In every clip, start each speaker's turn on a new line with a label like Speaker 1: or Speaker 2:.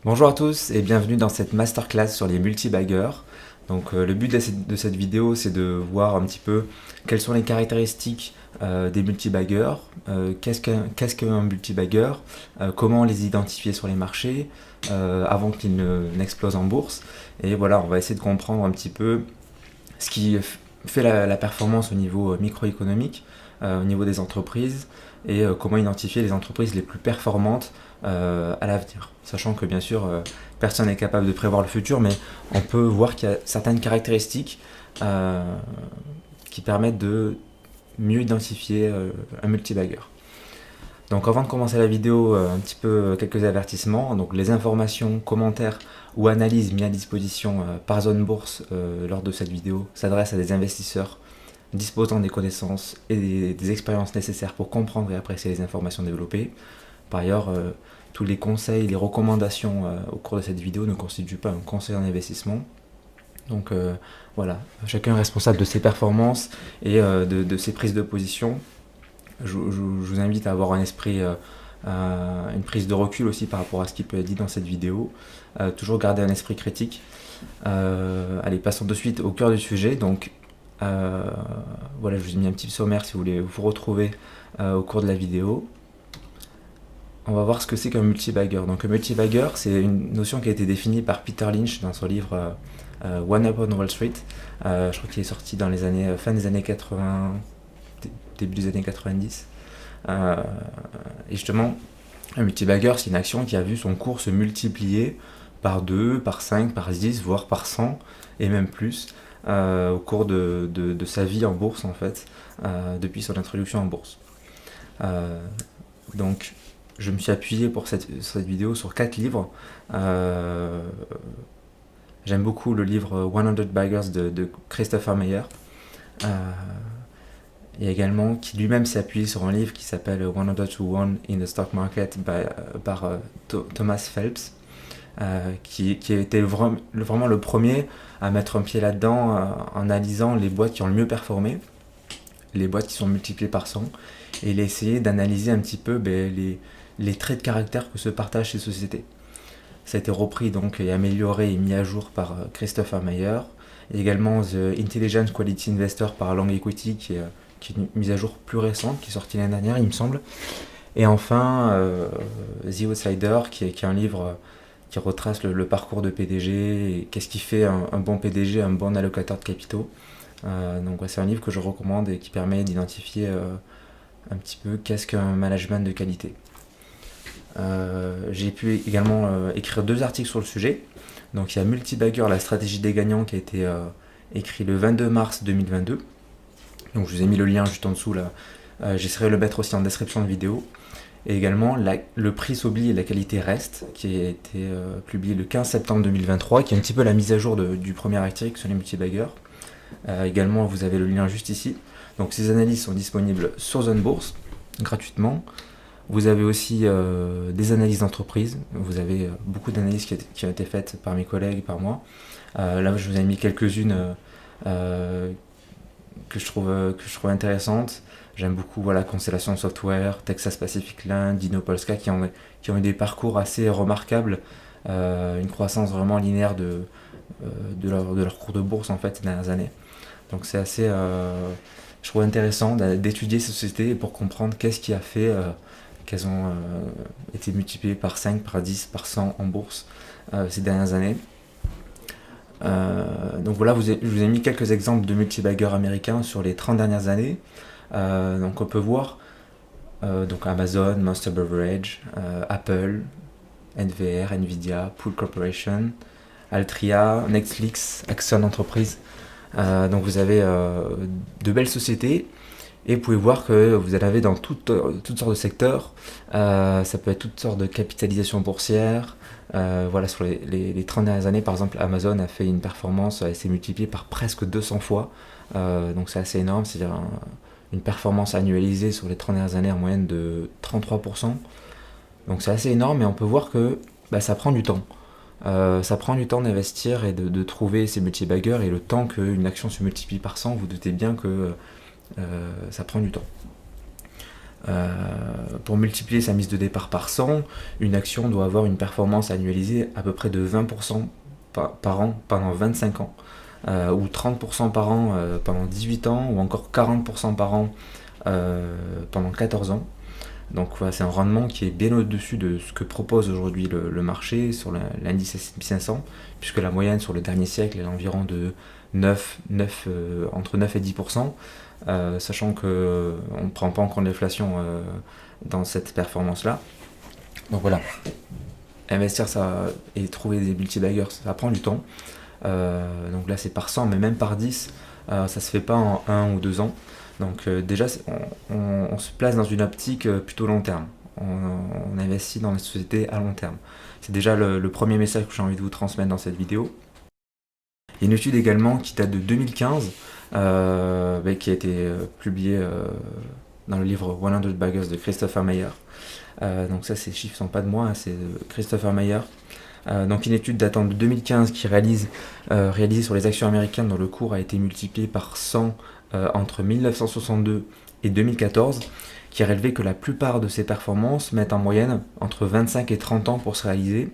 Speaker 1: Bonjour à tous et bienvenue dans cette masterclass sur les multibaggers. Donc le but de cette vidéo, c'est de voir un petit peu quelles sont les caractéristiques des multibaggers, qu'est-ce qu'un multibagger, comment les identifier sur les marchés avant qu'ils n'explosent en bourse. Et voilà, on va essayer de comprendre un petit peu ce qui fait la performance au niveau microéconomique, au niveau des entreprises, et comment identifier les entreprises les plus performantes à l'avenir. Sachant que bien sûr, personne n'est capable de prévoir le futur, mais on peut voir qu'il y a certaines caractéristiques qui permettent de mieux identifier un multibagger. Donc avant de commencer la vidéo, un petit peu quelques avertissements. Donc les informations, commentaires ou analyses mises à disposition par Zone Bourse lors de cette vidéo s'adressent à des investisseurs disposant des connaissances et des expériences nécessaires pour comprendre et apprécier les informations développées. Par ailleurs, tous les conseils, les recommandations au cours de cette vidéo ne constituent pas un conseil en investissement. Donc voilà, chacun est responsable de ses performances et de ses prises de position. Je vous invite à avoir un esprit, une prise de recul aussi par rapport à ce qui peut être dit dans cette vidéo. Toujours garder un esprit critique. Allez, passons de suite au cœur du sujet. Donc voilà, je vous ai mis un petit sommaire si vous voulez vous retrouver au cours de la vidéo. On va voir ce que c'est qu'un multibagger. Donc un multibagger, c'est une notion qui a été définie par Peter Lynch dans son livre One Up on Wall Street. Je crois qu'il est sorti dans les années, fin des années 80, début des années 90. Et justement, un multibagger, c'est une action qui a vu son cours se multiplier par 2, par 5, par 10, voire par 100, et même plus, au cours de sa vie en bourse, en fait, depuis son introduction en bourse. Donc, je me suis appuyé pour cette vidéo sur 4 livres. J'aime beaucoup le livre 100 Baggers de Christopher Meyer. Et également qui lui-même s'est appuyé sur un livre qui s'appelle 100 to 1 in the Stock Market par Thomas Phelps, qui a été vraiment le premier à mettre un pied là-dedans en analysant les boîtes qui ont le mieux performé, les boîtes qui sont multipliées par 100, et il a essayé d'analyser un petit peu les traits de caractère que se partagent ces sociétés. Ça a été repris donc et amélioré et mis à jour par Christopher Meyer, et également The Intelligent Quality Investor par Long Equity qui est une mise à jour plus récente, qui est sortie l'année dernière, il me semble. Et enfin, The Outsider, qui est un livre qui retrace le parcours de PDG, et qu'est-ce qui fait un bon PDG, un bon allocateur de capitaux. Donc ouais, c'est un livre que je recommande et qui permet d'identifier un petit peu qu'est-ce qu'un management de qualité. J'ai pu également écrire 2 articles sur le sujet. Donc il y a Multibagger, la stratégie des gagnants, qui a été écrit le 22 mars 2022. Donc je vous ai mis le lien juste en dessous là. J'essaierai de le mettre aussi en description de vidéo. Et également le prix s'oublie et la qualité reste, qui a été publié le 15 septembre 2023, qui est un petit peu la mise à jour du premier article sur les multibaggers. Également vous avez le lien juste ici. Donc ces analyses sont disponibles sur Zone Bourse gratuitement. Vous avez aussi des analyses d'entreprise. Vous avez beaucoup d'analyses qui ont été faites par mes collègues et par moi. Là je vous ai mis quelques-unes que je trouve intéressantes. J'aime beaucoup Constellation Software, Texas Pacific Land, Dino Polska qui ont eu des parcours assez remarquables, une croissance vraiment linéaire de leur cours de bourse en fait ces dernières années. Donc c'est assez, je trouve intéressant d'étudier ces sociétés pour comprendre qu'est-ce qui a fait qu'elles ont été multipliées par 5, par 10, par 100 en bourse ces dernières années. Donc voilà, je vous ai mis quelques exemples de multibaggers américains sur les 30 dernières années. Donc on peut voir donc Amazon, Monster Beverage, Apple, NVR, Nvidia, Pool Corporation, Altria, Netflix, Axon Entreprise. Donc vous avez de belles sociétés. Et vous pouvez voir que vous en avez dans toutes sortes de secteurs. Ça peut être toutes sortes de capitalisation boursière. Voilà, sur les 30 dernières années, par exemple, Amazon a fait une performance, elle s'est multipliée par presque 200 fois. Donc c'est assez énorme, c'est-à-dire une performance annualisée sur les 30 dernières années en moyenne de 33%. Donc c'est assez énorme, mais on peut voir que ça prend du temps. Ça prend du temps d'investir et de trouver ces multibaggers, et le temps qu'une action se multiplie par 100, vous doutez bien que ça prend du temps. Pour multiplier sa mise de départ par 100, une action doit avoir une performance annualisée à peu près de 20% par an pendant 25 ans, ou 30% par an pendant 18 ans, ou encore 40% par an pendant 14 ans. Donc voilà, c'est un rendement qui est bien au-dessus de ce que propose aujourd'hui le marché sur l'indice S&P 500, puisque la moyenne sur le dernier siècle est environ de entre 9 et 10%, sachant qu'on ne prend pas en compte l'inflation dans cette performance-là. Donc voilà, investir ça et trouver des multibaggers, ça prend du temps. Donc là c'est par 100, mais même par 10, ça se fait pas en 1 ou 2 ans. Donc déjà, on se place dans une optique plutôt long terme. On investit dans les sociétés à long terme. C'est déjà le premier message que j'ai envie de vous transmettre dans cette vidéo. Il y a une étude également qui date de 2015, qui a été publiée dans le livre 100 Baggers de Christopher Mayer. Donc ça, ces chiffres ne sont pas de moi, hein, c'est de Christopher Mayer. Donc une étude datant de 2015 qui réalisée sur les actions américaines dont le cours a été multiplié par 100 entre 1962 et 2014, qui a révélé que la plupart de ces performances mettent en moyenne entre 25 et 30 ans pour se réaliser.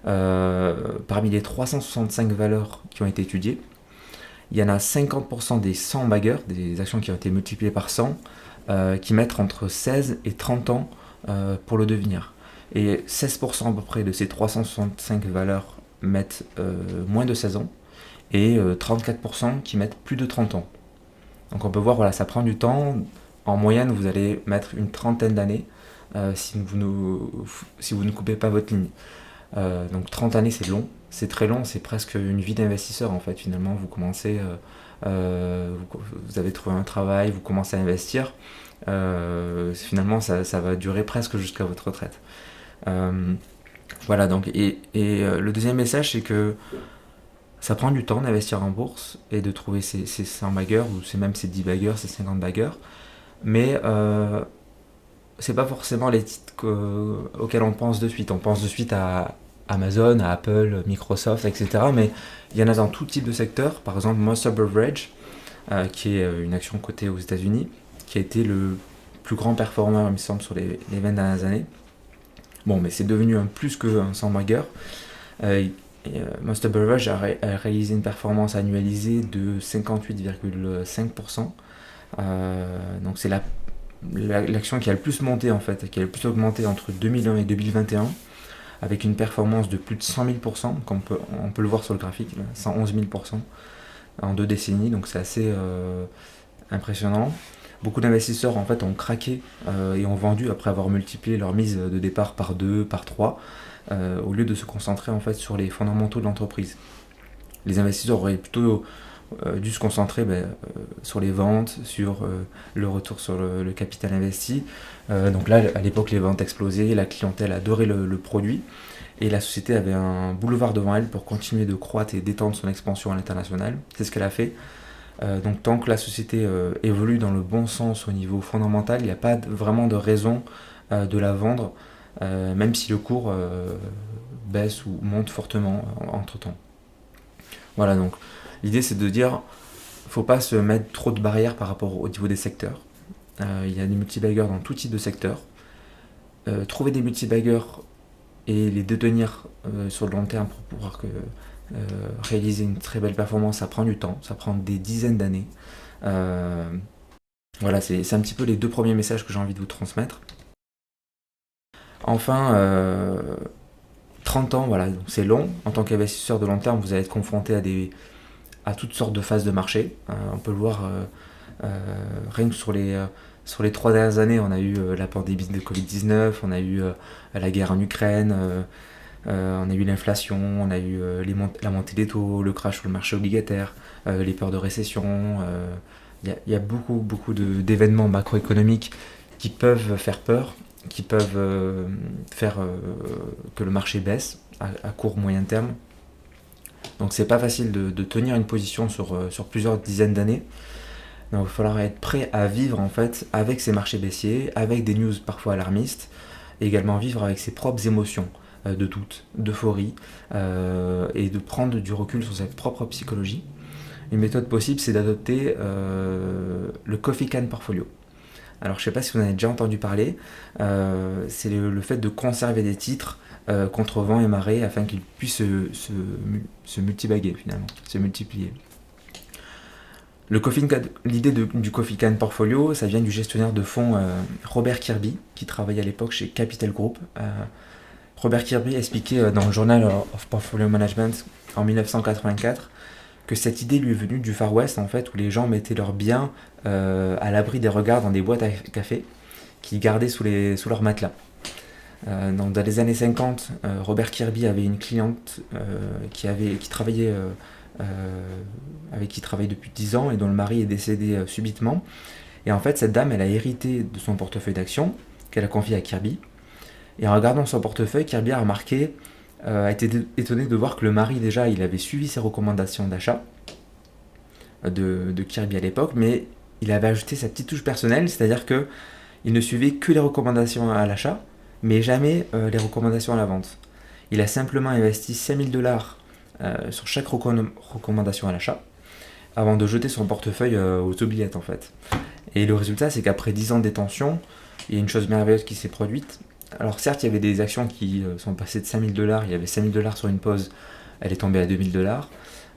Speaker 1: Parmi les 365 valeurs qui ont été étudiées, il y en a 50% des 100 baggers, des actions qui ont été multipliées par 100, qui mettent entre 16 et 30 ans pour le devenir. Et 16% à peu près de ces 365 valeurs mettent moins de 16 ans, et 34% qui mettent plus de 30 ans. Donc on peut voir, voilà, ça prend du temps. En moyenne, vous allez mettre une trentaine d'années si vous ne coupez pas votre ligne. Donc 30 années, c'est long, c'est très long, c'est presque une vie d'investisseur en fait. Finalement, vous commencez, vous avez trouvé un travail, vous commencez à investir. Finalement, ça va durer presque jusqu'à votre retraite. Voilà, donc, le deuxième message, c'est que ça prend du temps d'investir en bourse et de trouver ces 100 baggers, ou c'est même ces 10 baggers, ces 50 baggers. Mais c'est pas forcément les titres auxquels on pense de suite. On pense de suite à Amazon, à Apple, Microsoft, etc. Mais il y en a dans tout type de secteur. Par exemple, Monster Beverage, qui est une action cotée aux États-Unis, qui a été le plus grand performeur, il me semble, sur les 20 dernières années. Bon, mais c'est devenu un plus qu'un 100 bagger. Monster Beverage a réalisé une performance annualisée de 58,5%. Donc c'est l'action qui a le plus monté en fait, qui a le plus augmenté entre 2001 et 2021, avec une performance de plus de 100 000%, comme on peut le voir sur le graphique, là, 111 000% en 2 décennies, donc c'est assez impressionnant. Beaucoup d'investisseurs en fait ont craqué et ont vendu après avoir multiplié leur mise de départ par 2, par 3, au lieu de se concentrer en fait sur les fondamentaux de l'entreprise. Les investisseurs auraient plutôt dû se concentrer sur les ventes, sur le retour sur le capital investi. Donc là, à l'époque, les ventes explosaient, la clientèle adorait le produit, et la société avait un boulevard devant elle pour continuer de croître et d'étendre son expansion à l'international. C'est ce qu'elle a fait. Donc tant que la société évolue dans le bon sens au niveau fondamental, il n'y a pas vraiment de raison de la vendre, même si le cours baisse ou monte fortement entre-temps. Voilà, donc l'idée c'est de dire, faut pas se mettre trop de barrières par rapport au niveau des secteurs. Il y a des multibaggers dans tout type de secteur. Trouver des multibaggers et les détenir sur le long terme pour pouvoir réaliser une très belle performance, ça prend du temps, ça prend des dizaines d'années. Voilà, c'est un petit peu les deux premiers messages que j'ai envie de vous transmettre. Enfin, 30 ans, voilà, c'est long. En tant qu'investisseur de long terme, vous allez être confronté à toutes sortes de phases de marché. On peut le voir rien que sur les 3 dernières années, on a eu la pandémie de Covid-19, on a eu la guerre en Ukraine, on a eu l'inflation, on a eu la montée des taux, le crash sur le marché obligataire, les peurs de récession. Il y a beaucoup d'événements macroéconomiques qui peuvent faire peur, qui peuvent faire que le marché baisse à court moyen terme. Donc c'est pas facile de tenir une position sur plusieurs dizaines d'années. Donc il va falloir être prêt à vivre en fait avec ces marchés baissiers, avec des news parfois alarmistes, et également vivre avec ses propres émotions de doute, d'euphorie, et de prendre du recul sur sa propre psychologie. Une méthode possible, c'est d'adopter le Coffee Can Portfolio. Alors je ne sais pas si vous en avez déjà entendu parler, c'est le fait de conserver des titres contre vent et marée afin qu'ils puissent se multibaguer finalement, se multiplier. L'idée du Coffee Can Portfolio, ça vient du gestionnaire de fonds Robert Kirby, qui travaillait à l'époque chez Capital Group. Robert Kirby expliquait dans le Journal of Portfolio Management en 1984 que cette idée lui est venue du Far West, en fait, où les gens mettaient leurs biens à l'abri des regards dans des boîtes à café qu'ils gardaient sous leur matelas. Donc dans les années 50, Robert Kirby avait une cliente avec qui il travaillait depuis 10 ans et dont le mari est décédé subitement. Et en fait, cette dame, elle a hérité de son portefeuille d'actions qu'elle a confié à Kirby. Et en regardant son portefeuille, Kirby a remarqué, a été étonné de voir que le mari, déjà, il avait suivi ses recommandations d'achat de Kirby à l'époque, mais il avait ajouté sa petite touche personnelle, c'est-à-dire que il ne suivait que les recommandations à l'achat, mais jamais les recommandations à la vente. Il a simplement investi 5000 dollars sur chaque recommandation à l'achat avant de jeter son portefeuille aux oubliettes en fait. Et le résultat, c'est qu'après 10 ans de détention, il y a une chose merveilleuse qui s'est produite. Alors certes, il y avait des actions qui sont passées de 5000 dollars, il y avait 5000 dollars sur une pause, elle est tombée à 2000 dollars,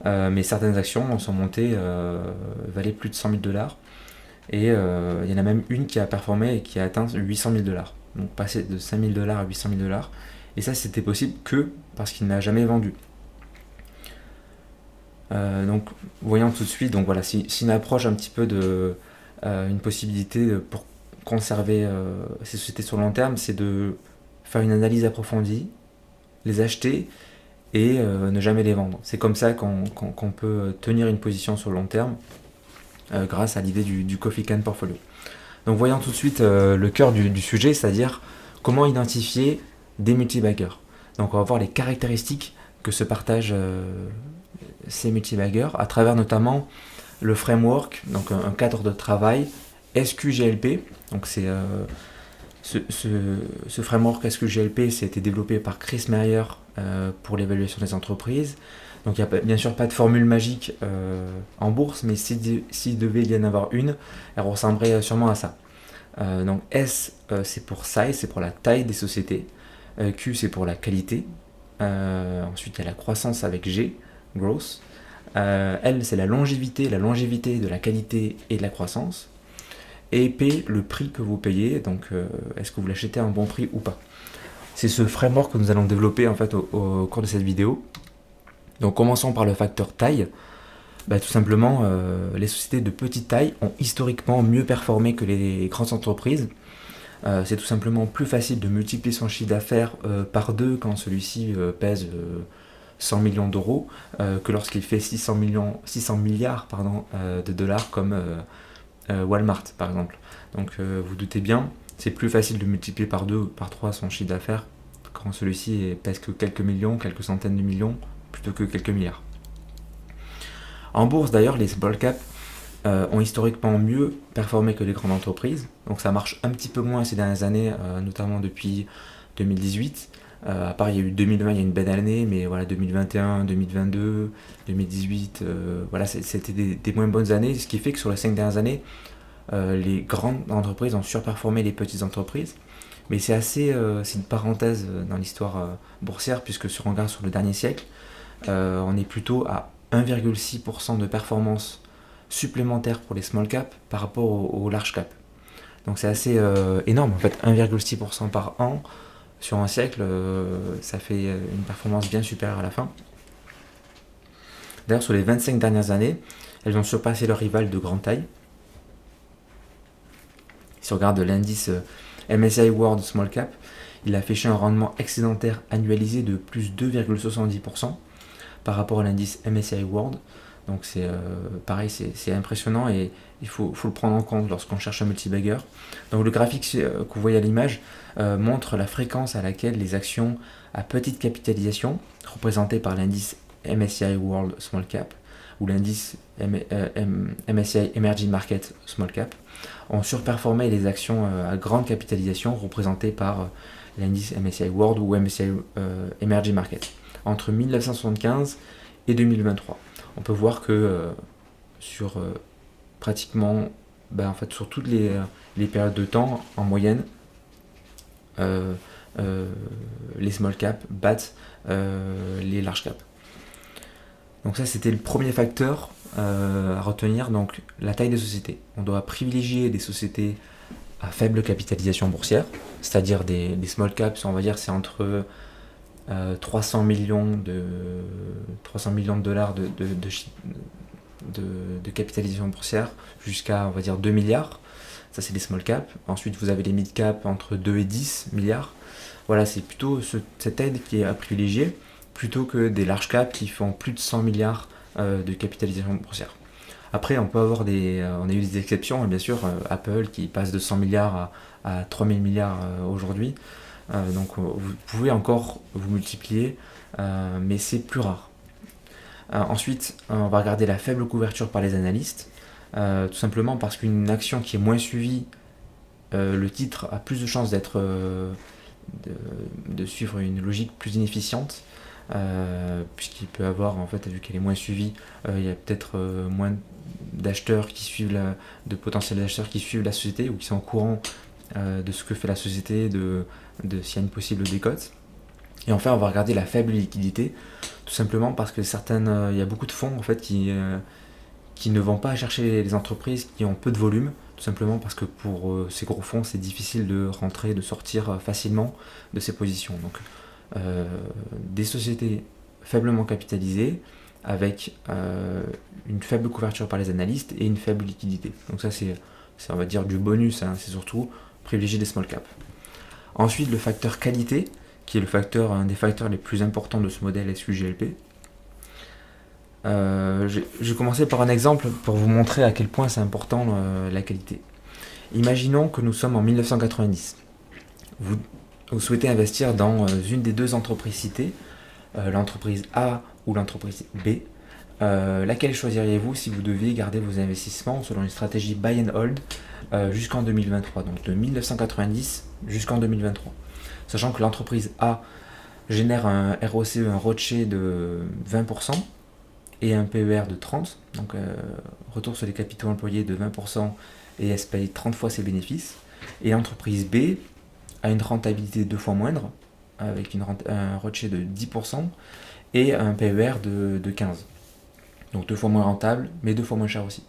Speaker 1: mais certaines actions sont montées, valaient plus de 100 000 dollars. Et il y en a même une qui a performé et qui a atteint 800 000 dollars. Donc passer de 5 000 dollars à 800 000 dollars. Et ça, c'était possible que parce qu'il n'a jamais vendu. Donc, voyons tout de suite, donc voilà, si une approche un petit peu de une possibilité pour conserver ces sociétés sur le long terme, c'est de faire une analyse approfondie, les acheter et ne jamais les vendre. C'est comme ça qu'on peut tenir une position sur le long terme grâce à l'idée du Coffee Can Portfolio. Donc voyons tout de suite le cœur du sujet, c'est-à-dire comment identifier des multibaggers. Donc on va voir les caractéristiques que se partagent ces multibaggers à travers notamment le framework, donc un cadre de travail SQGLP. Donc c'est ce framework SQGLP, ça a été développé par Chris Meyer pour l'évaluation des entreprises. Donc il n'y a bien sûr pas de formule magique en bourse, mais s'il devait y en avoir une, elle ressemblerait sûrement à ça. Donc S, c'est pour size, c'est pour la taille des sociétés. Q, c'est pour la qualité. Ensuite, il y a la croissance avec G, growth. L, c'est la longévité de la qualité et de la croissance. Et P, le prix que vous payez, donc est-ce que vous l'achetez à un bon prix ou pas. C'est ce framework que nous allons développer en fait au cours de cette vidéo. Donc commençons par le facteur taille. Tout simplement, les sociétés de petite taille ont historiquement mieux performé que les grandes entreprises. C'est tout simplement plus facile de multiplier son chiffre d'affaires par 2 quand celui-ci pèse 100 millions d'euros que lorsqu'il fait 600 milliards de dollars comme Walmart par exemple. Donc vous doutez bien, c'est plus facile de multiplier par 2 ou par 3 son chiffre d'affaires quand celui-ci pèse que quelques millions, quelques centaines de millions plutôt que quelques milliards. En bourse d'ailleurs, les small caps ont historiquement mieux performé que les grandes entreprises, donc ça marche un petit peu moins ces dernières années, notamment depuis 2018. À part il y a eu 2020, il y a une belle année, mais voilà 2021, 2022, 2018, voilà c'était des moins bonnes années, ce qui fait que sur les 5 dernières années, les grandes entreprises ont surperformé les petites entreprises. Mais c'est une parenthèse dans l'histoire boursière, puisque si on regarde sur le dernier siècle, on est plutôt à 1,6% de performance supplémentaire pour les small caps par rapport aux large caps. Donc c'est assez énorme en fait, 1,6% par an sur un siècle, ça fait une performance bien supérieure à la fin. D'ailleurs sur les 25 dernières années, elles ont surpassé leurs rivales de grande taille. Si on regarde l'indice MSCI World Small Cap, il a affiché un rendement excédentaire annualisé de plus 2,70% par rapport à l'indice MSCI World. Donc c'est pareil, c'est impressionnant et il faut le prendre en compte lorsqu'on cherche un multibagger. Donc le graphique que vous voyez à l'image montre la fréquence à laquelle les actions à petite capitalisation, représentées par l'indice MSCI World Small Cap ou l'indice MSCI Emerging Market Small Cap, ont surperformé les actions à grande capitalisation, représentées par l'indice MSCI World ou MSCI Emerging Market, entre 1975 et 2023. On peut voir que sur pratiquement en fait, sur toutes les périodes de temps, en moyenne, euh, les small caps battent les large caps. Donc ça, c'était le premier facteur à retenir, donc la taille des sociétés. On doit privilégier des sociétés à faible capitalisation boursière, c'est-à-dire des small caps, on va dire c'est entre 300 millions de dollars de capitalisation boursière jusqu'à, on va dire, 2 milliards. Ça, c'est des small caps. Ensuite, vous avez les mid caps entre 2 et 10 milliards. Voilà, c'est plutôt cette aide qui est à privilégier plutôt que des large caps qui font plus de 100 milliards de capitalisation boursière. Après, on peut avoir on a eu des exceptions, bien sûr, Apple qui passe de 100 milliards à 3000 milliards aujourd'hui. Donc vous pouvez encore vous multiplier, mais c'est plus rare. Ensuite, on va regarder la faible couverture par les analystes, tout simplement parce qu'une action qui est moins suivie, le titre a plus de chances de suivre une logique plus inefficiente, puisqu'il peut avoir, en fait, vu qu'elle est moins suivie, il y a peut-être moins d'acheteurs qui suivent de potentiels acheteurs qui suivent la société ou qui sont au courant de ce que fait la société, de s'il y a une possible décote. Et enfin, on va regarder la faible liquidité, tout simplement parce que il y a beaucoup de fonds en fait qui ne vont pas chercher les entreprises qui ont peu de volume, tout simplement parce que pour ces gros fonds, c'est difficile de rentrer, de sortir facilement de ces positions. Donc, des sociétés faiblement capitalisées avec une faible couverture par les analystes et une faible liquidité. Donc ça, c'est on va dire du bonus, hein, c'est surtout privilégier des small caps. Ensuite, le facteur qualité, qui est un des facteurs les plus importants de ce modèle SQGLP. Je vais commencer par un exemple pour vous montrer à quel point c'est important la qualité. Imaginons que nous sommes en 1990. Vous souhaitez investir dans une des deux entreprises citées, l'entreprise A ou l'entreprise B. Laquelle choisiriez-vous si vous deviez garder vos investissements selon une stratégie buy and hold jusqu'en 2023, donc de 1990 jusqu'en 2023, sachant que l'entreprise A génère un ROCE, un ROCE de 20% et un PER de 30, donc retour sur les capitaux employés de 20% et elle se paye 30 fois ses bénéfices, et l'entreprise B a une rentabilité 2 fois moindre avec un ROCE de 10% et un PER de 15. Donc 2 fois moins rentable, mais 2 fois moins cher aussi.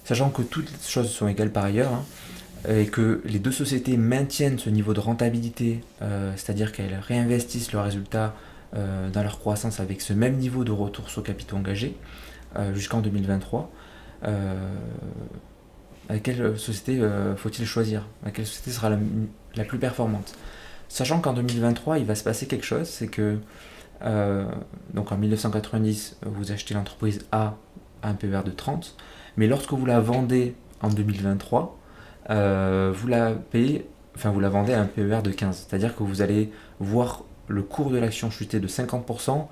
Speaker 1: Sachant que toutes les choses sont égales par ailleurs, hein, et que les deux sociétés maintiennent ce niveau de rentabilité, c'est-à-dire qu'elles réinvestissent leurs résultats dans leur croissance avec ce même niveau de retour sur capitaux engagés jusqu'en 2023, à quelle société faut-il choisir? À quelle société sera la plus performante? Sachant qu'en 2023, il va se passer quelque chose, c'est que donc en 1990, vous achetez l'entreprise A à un PER de 30, mais lorsque vous la vendez en 2023, vous la vendez à un PER de 15. C'est-à-dire que vous allez voir le cours de l'action chuter de 50%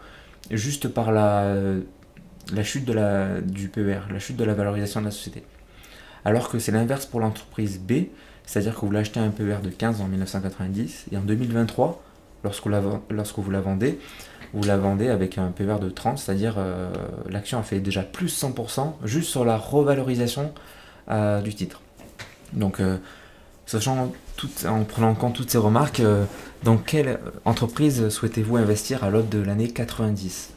Speaker 1: juste par la chute du PER, la chute de la valorisation de la société. Alors que c'est l'inverse pour l'entreprise B, c'est-à-dire que vous l'achetez à un PER de 15 en 1990 et en 2023, lorsque vous la vendez avec un PER de 30, c'est-à-dire l'action a fait déjà plus 100% juste sur la revalorisation du titre. Donc, en prenant en compte toutes ces remarques, dans quelle entreprise souhaitez-vous investir à l'aube de l'année 90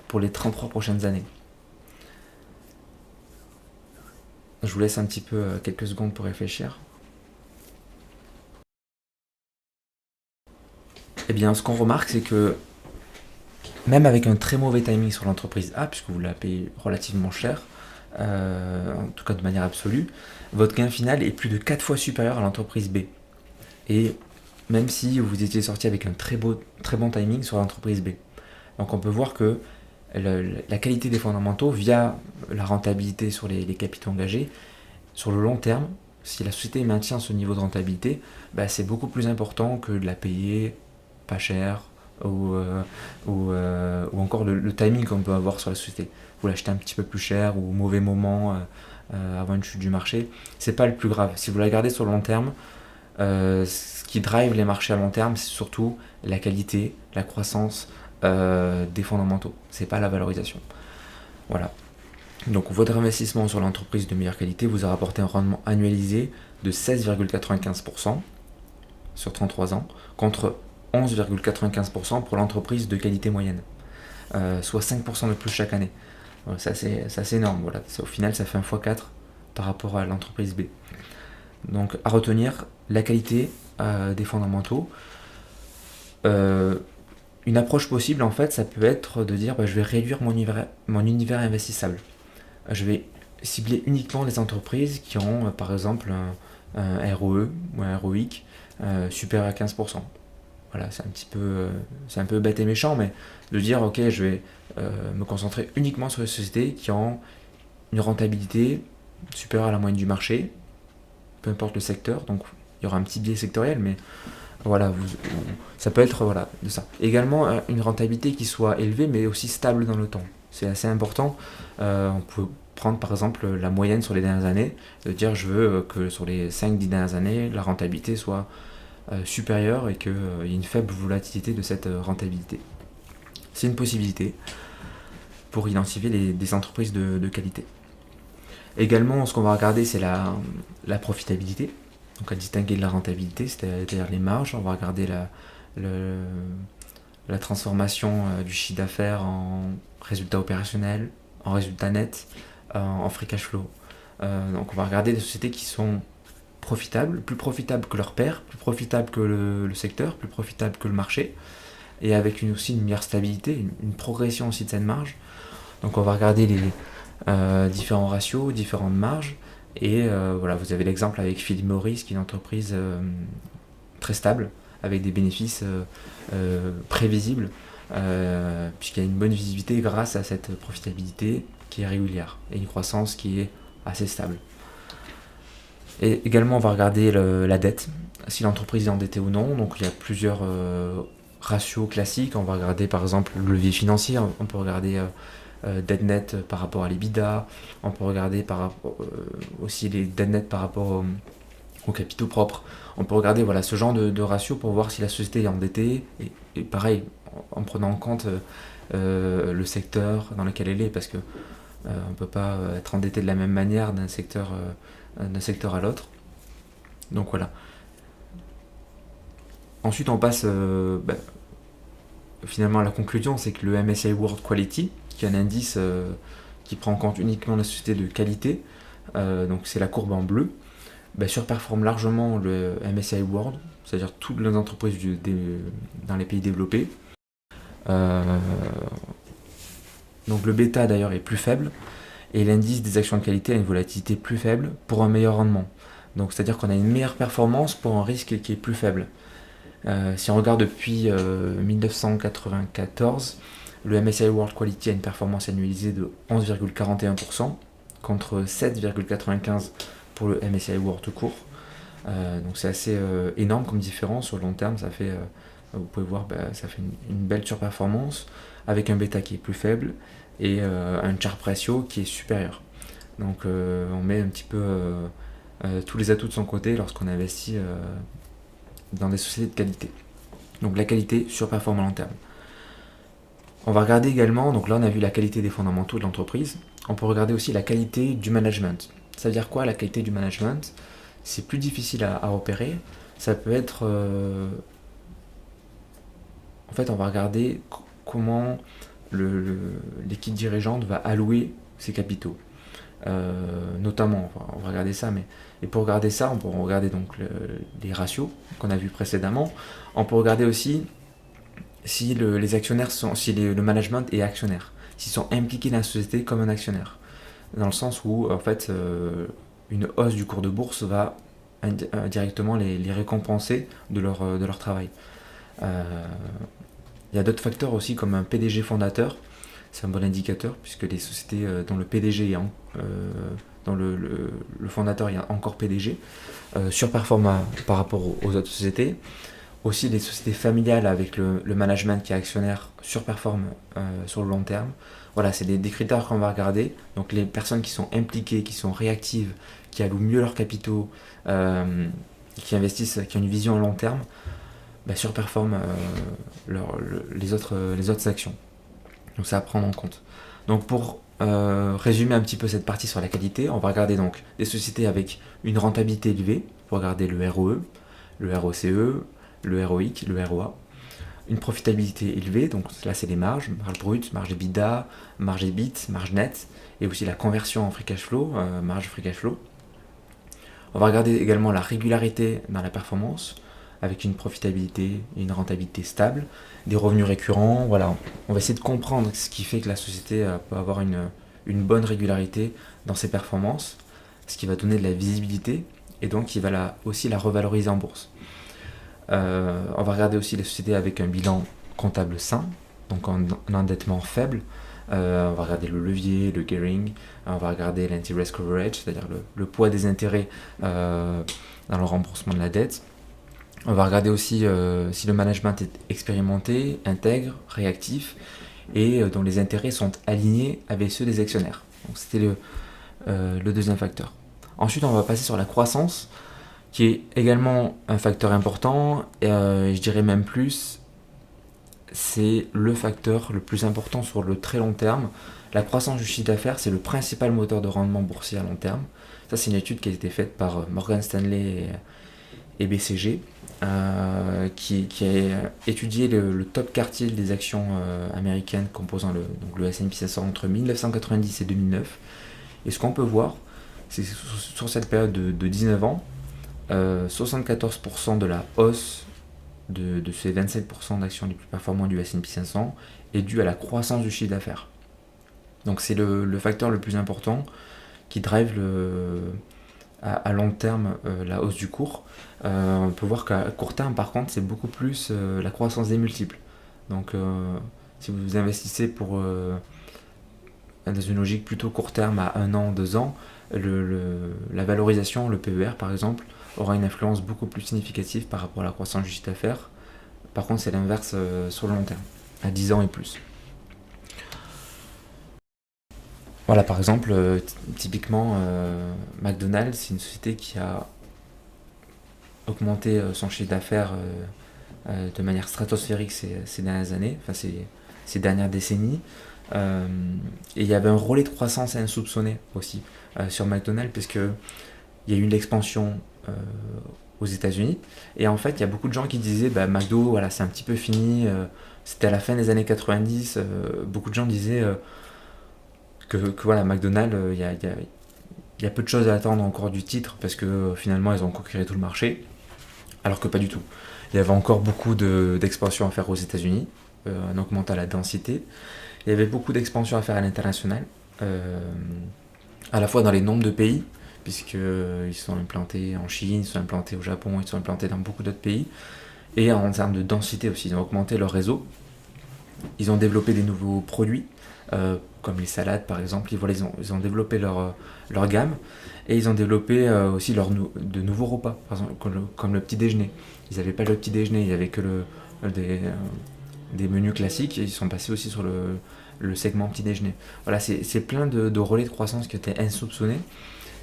Speaker 1: pour les 33 prochaines années? Je vous laisse un petit peu quelques secondes pour réfléchir. Eh bien, ce qu'on remarque, c'est que même avec un très mauvais timing sur l'entreprise A, puisque vous la payez relativement cher, en tout cas de manière absolue, votre gain final est plus de 4 fois supérieur à l'entreprise B. Et même si vous étiez sorti avec un très bon timing sur l'entreprise B. Donc on peut voir que la qualité des fondamentaux via la rentabilité sur les capitaux engagés, sur le long terme, si la société maintient ce niveau de rentabilité, c'est beaucoup plus important que de la payer pas cher ou encore le timing qu'on peut avoir sur la société. Vous l'achetez un petit peu plus cher ou au mauvais moment avant une chute du marché, c'est pas le plus grave. Si vous la gardez sur le long terme, ce qui drive les marchés à long terme, c'est surtout la qualité, la croissance des fondamentaux. C'est pas la valorisation. Voilà. Donc votre investissement sur l'entreprise de meilleure qualité vous a rapporté un rendement annualisé de 16,95% sur 33 ans, contre 11,95% pour l'entreprise de qualité moyenne, soit 5% de plus chaque année. Voilà, c'est assez énorme. Voilà. Au final, ça fait un x4 par rapport à l'entreprise B. Donc à retenir, la qualité des fondamentaux. Une approche possible, en fait, ça peut être de dire je vais réduire mon univers investissable. Je vais cibler uniquement les entreprises qui ont, par exemple, un ROE ou un ROIC supérieur à 15%. Voilà, c'est un peu bête et méchant, mais de dire ok, je vais me concentrer uniquement sur les sociétés qui ont une rentabilité supérieure à la moyenne du marché, peu importe le secteur. Donc il y aura un petit biais sectoriel, mais voilà, ça peut être voilà, de ça. Également une rentabilité qui soit élevée, mais aussi stable dans le temps. C'est assez important. On peut prendre par exemple la moyenne sur les dernières années, de dire je veux que sur les 5-10 dernières années, la rentabilité soit supérieure et qu'il y ait une faible volatilité de cette rentabilité. C'est une possibilité pour identifier des entreprises de qualité. Également, ce qu'on va regarder, c'est la profitabilité, donc à distinguer de la rentabilité, c'est-à-dire les marges. On va regarder la transformation du chiffre d'affaires en résultat opérationnel, en résultat net, en free cash flow. Donc on va regarder des sociétés qui sont profitables, plus profitables que leurs pairs, plus profitables que le secteur, plus profitables que le marché, et avec aussi une meilleure stabilité, une progression aussi de cette marge. Donc on va regarder les différents ratios, différentes marges, et voilà, vous avez l'exemple avec Philip Morris, qui est une entreprise très stable, avec des bénéfices prévisibles, puisqu'il y a une bonne visibilité grâce à cette profitabilité qui est régulière, et une croissance qui est assez stable. Et également, on va regarder la dette, si l'entreprise est endettée ou non. Donc il y a plusieurs ratios classiques. On va regarder par exemple le levier financier, on peut regarder dette nette par rapport à l'EBITDA, on peut regarder aussi les dettes nettes par rapport aux capitaux propres. On peut regarder voilà, ce genre de ratio pour voir si la société est endettée, et pareil, en prenant en compte le secteur dans lequel elle est, parce que on ne peut pas être endetté de la même manière d'un secteur à l'autre. Donc voilà. Ensuite, on passe finalement à la conclusion, c'est que le MSCI World Quality, qui est un indice qui prend en compte uniquement la société de qualité, donc c'est la courbe en bleu, surperforme largement le MSCI World, c'est-à-dire toutes les entreprises dans les pays développés. Donc le bêta d'ailleurs est plus faible, et l'indice des actions de qualité a une volatilité plus faible pour un meilleur rendement. Donc c'est-à-dire qu'on a une meilleure performance pour un risque qui est plus faible. Si on regarde depuis 1994, le MSCI World Quality a une performance annualisée de 11,41% contre 7,95% pour le MSCI World tout court. Donc c'est assez énorme comme différence. Sur le long terme, ça fait, vous pouvez voir, ça fait une belle surperformance avec un bêta qui est plus faible et un Sharpe ratio qui est supérieur. Donc on met un petit peu tous les atouts de son côté lorsqu'on investit dans des sociétés de qualité. Donc la qualité surperforme à long terme. On va regarder également, donc là on a vu la qualité des fondamentaux de l'entreprise, on peut regarder aussi la qualité du management. Ça veut dire quoi la qualité du management? C'est plus difficile à repérer. Ça peut être... En fait on va regarder comment l'équipe dirigeante va allouer ses capitaux. Notamment, on va regarder ça, et pour regarder ça, on peut regarder donc les ratios qu'on a vus précédemment. On peut regarder aussi si les actionnaires le management est actionnaire, s'ils sont impliqués dans la société comme un actionnaire, dans le sens où en fait une hausse du cours de bourse va directement les récompenser de leur travail. Il y a d'autres facteurs aussi comme un PDG fondateur. C'est un bon indicateur puisque les sociétés dont le PDG dont le fondateur est encore PDG surperforment par rapport aux autres sociétés. Aussi les sociétés familiales avec le management qui est actionnaire surperforment sur le long terme. Voilà, c'est des critères qu'on va regarder. Donc les personnes qui sont impliquées, qui sont réactives, qui allouent mieux leurs capitaux, qui investissent, qui ont une vision à long terme, surperforment les autres actions. Donc ça à prendre en compte. Donc pour résumer un petit peu cette partie sur la qualité, on va regarder donc des sociétés avec une rentabilité élevée, pour regarder le ROE, le ROCE, le ROIC, le ROA. Une profitabilité élevée, donc là c'est les marges, marge brute, marge EBITDA, marge EBIT, marge nette, et aussi la conversion en free cash flow, marge free cash flow. On va regarder également la régularité dans la performance, avec une profitabilité et une rentabilité stable, des revenus récurrents, voilà. On va essayer de comprendre ce qui fait que la société peut avoir une bonne régularité dans ses performances, ce qui va donner de la visibilité, et donc qui va aussi la revaloriser en bourse. On va regarder aussi les sociétés avec un bilan comptable sain, donc un endettement faible. On va regarder le levier, le gearing, on va regarder l'anti-risk coverage, c'est-à-dire le poids des intérêts dans le remboursement de la dette. On va regarder aussi si le management est expérimenté, intègre, réactif et dont les intérêts sont alignés avec ceux des actionnaires. Donc c'était le deuxième facteur. Ensuite, on va passer sur la croissance, qui est également un facteur important, et je dirais même plus, c'est le facteur le plus important sur le très long terme. La croissance du chiffre d'affaires, c'est le principal moteur de rendement boursier à long terme. Ça, c'est une étude qui a été faite par Morgan Stanley et BCG, qui a étudié le top quartile des actions américaines composant le S&P 500 entre 1990 et 2009. Et ce qu'on peut voir, c'est sur cette période de 19 ans, 74% de la hausse de ces 27% d'actions les plus performantes du S&P 500 est due à la croissance du chiffre d'affaires. Donc c'est le facteur le plus important qui drive à long terme la hausse du cours. On peut voir qu'à court terme, par contre, c'est beaucoup plus la croissance des multiples. Donc si vous investissez dans une logique plutôt court terme à 1 an, 2 ans, la valorisation, le PER par exemple, aura une influence beaucoup plus significative par rapport à la croissance du chiffre d'affaires. Par contre, c'est l'inverse sur le long terme, à 10 ans et plus. Voilà, par exemple, typiquement, McDonald's, c'est une société qui a augmenté son chiffre d'affaires de manière stratosphérique ces dernières années, enfin ces dernières décennies. Et il y avait un relais de croissance insoupçonné aussi sur McDonald's, parce que il y a eu une expansion aux États-Unis, et en fait il y a beaucoup de gens qui disaient McDo, voilà, c'est un petit peu fini, c'était à la fin des années 90, beaucoup de gens disaient que voilà, McDonald's, il y a peu de choses à attendre encore du titre, parce que finalement ils ont conquéré tout le marché, alors que pas du tout. Il y avait encore beaucoup d'expansion à faire aux États-Unis, en augmentant la densité. Il y avait beaucoup d'expansion à faire à l'international, à la fois dans les nombres de pays, puisqu'ils sont implantés en Chine, ils sont implantés au Japon, ils sont implantés dans beaucoup d'autres pays, et en termes de densité aussi. Ils ont augmenté leur réseau, ils ont développé des nouveaux produits, comme les salades par exemple. Ils ont développé leur gamme, et ils ont développé aussi de nouveaux repas, par exemple, comme le petit déjeuner. Ils n'avaient pas le petit déjeuner, il n'y avait que des menus classiques, et ils sont passés aussi sur le segment petit déjeuner. Voilà, c'est plein de relais de croissance qui étaient insoupçonnés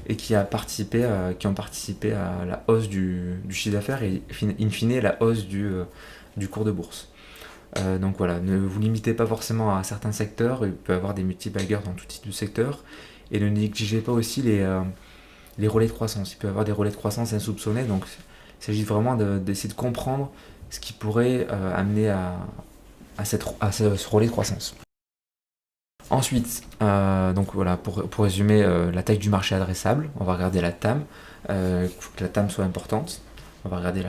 Speaker 1: et qui ont participé à la hausse du chiffre d'affaires et in fine la hausse du cours de bourse. Donc voilà, ne vous limitez pas forcément à certains secteurs, il peut y avoir des multi-baggers dans tout type de secteur, et ne négligez pas aussi les relais de croissance. Il peut y avoir des relais de croissance insoupçonnés, donc il s'agit vraiment d'essayer de comprendre ce qui pourrait amener à ce relais de croissance. Ensuite, donc voilà, pour résumer, la taille du marché adressable, on va regarder la TAM, il faut que la TAM soit importante, on va regarder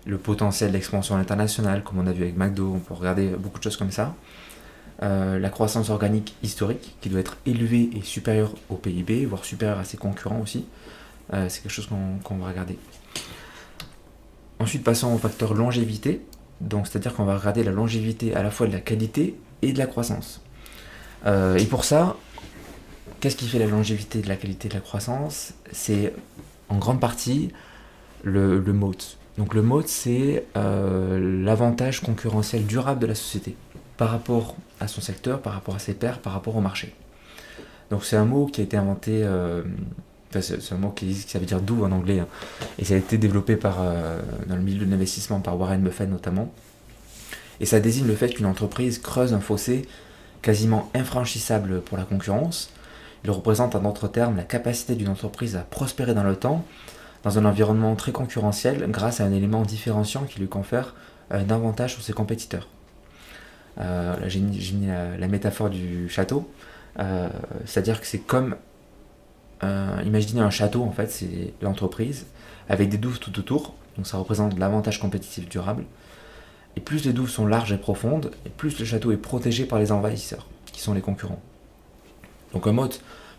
Speaker 1: le potentiel d'expansion internationale, comme on a vu avec McDo, on peut regarder beaucoup de choses comme ça. La croissance organique historique, qui doit être élevée et supérieure au PIB, voire supérieure à ses concurrents aussi, c'est quelque chose qu'on va regarder. Ensuite, passons au facteur longévité, donc c'est-à-dire qu'on va regarder la longévité à la fois de la qualité et de la croissance. Et pour ça, qu'est-ce qui fait la longévité de la qualité de la croissance? C'est en grande partie le moat. Donc le moat, c'est l'avantage concurrentiel durable de la société par rapport à son secteur, par rapport à ses pairs, par rapport au marché. Donc c'est un mot qui a été inventé, c'est un mot ça veut dire do en anglais, hein, et ça a été développé dans le milieu de l'investissement par Warren Buffett notamment. Et ça désigne le fait qu'une entreprise creuse un fossé quasiment infranchissable pour la concurrence. Il représente en d'autres termes la capacité d'une entreprise à prospérer dans le temps, dans un environnement très concurrentiel, grâce à un élément différenciant qui lui confère un avantage sur ses compétiteurs. Là, j'ai mis la métaphore du château, c'est-à-dire que c'est comme, imaginez un château, en fait, c'est l'entreprise, avec des douves tout autour, donc ça représente l'avantage compétitif durable. Et plus les douves sont larges et profondes, et plus le château est protégé par les envahisseurs, qui sont les concurrents. Donc un moat